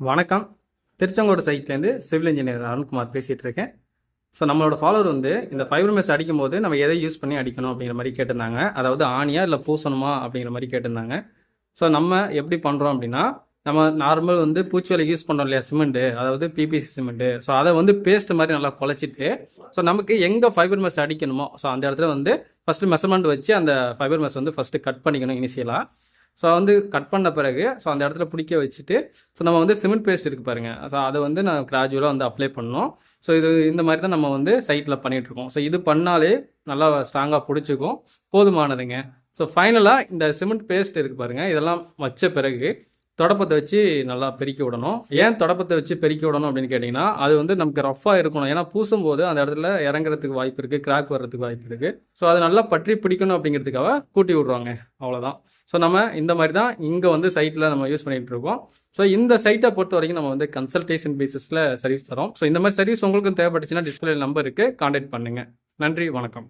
வணக்கம். திருச்செங்கோடு சைட்லேருந்து civil engineer Arunkumar பேசிகிட்டு இருக்கேன். ஸோ நம்மளோட ஃபாலோவர் வந்து இந்த ஃபைபர் மெஷ் அடிக்கும் போது நம்ம எதை யூஸ் பண்ணி அடிக்கணும் அப்படிங்கிற மாதிரி கேட்டிருந்தாங்க. அதாவது ஆணியா இல்லை பூசணுமா அப்படிங்கிற மாதிரி கேட்டிருந்தாங்க. ஸோ நம்ம எப்படி பண்ணுறோம் அப்படின்னா, நம்ம நார்மல் வந்து பூச்சிவேலை யூஸ் பண்ணுறோம் இல்லையா, சிமெண்ட்டு, அதாவது பிபிசி சிமெண்ட்டு. ஸோ அதை வந்து பேஸ்ட் மாதிரி நல்லா குழச்சிட்டு, ஸோ நமக்கு எங்கே ஃபைபர் மெஷ் அடிக்கணுமோ ஸோ அந்த இடத்துல வந்து ஃபஸ்ட்டு மெஷர்மெண்ட் வச்சு அந்த ஃபைபர் மெஷ் வந்து ஃபஸ்ட்டு கட் பண்ணிக்கணும் இனிஷியலாக. ஸோ வந்து கட் பண்ண பிறகு ஸோ அந்த இடத்துல பிடிக்க வச்சுட்டு, ஸோ நம்ம வந்து சிமெண்ட் பேஸ்ட் இருக்குது பாருங்கள், ஸோ அதை வந்து நான் கிராஜுவலாக வந்து அப்ளை பண்ணோம். ஸோ இது இந்த மாதிரி தான் நம்ம வந்து சைட்டில் பண்ணிகிட்ருக்கோம். ஸோ இது பண்ணாலே நல்லா ஸ்ட்ராங்காக பிடிச்சிக்கும், போதுமானதுங்க. ஸோ ஃபைனலாக இந்த சிமெண்ட் பேஸ்ட் இருக்குது பாருங்கள், இதெல்லாம் வச்ச பிறகு தொடப்பத்தை வச்சு நல்லா பெருக்கி விடணும். ஏன் தொடப்பத்தை வச்சு பெருக்கி விடணும் அப்படின்னு கேட்டிங்கன்னா, அது வந்து நமக்கு ரஃப்பாக இருக்கணும். ஏன்னா பூசும்போது அந்த இடத்துல இறங்குறதுக்கு வாய்ப்பு இருக்குது, கிராக் வர்றதுக்கு வாய்ப்பு இருக்குது. ஸோ அதை நல்லா பற்றி பிடிக்கணும் அப்படிங்கிறதுக்காக கூட்டி விட்ருவாங்க, அவ்வளோதான். ஸோ நம்ம இந்த மாதிரி தான் இங்கே வந்து சைட்டில் நம்ம யூஸ் பண்ணிகிட்டு இருக்கோம். ஸோ இந்த சைட்டை பொறுத்த வரைக்கும் நம்ம வந்து கன்சல்டேஷன் பேசிஸில் சர்வீஸ் தரோம். ஸோ இந்த மாதிரி சர்வீஸ் உங்களுக்கும் தேவைப்பட்டுச்சுன்னா டிஸ்பிளே நம்பர் இருக்குது, கான்டாக்ட் பண்ணுங்கள். நன்றி, வணக்கம்.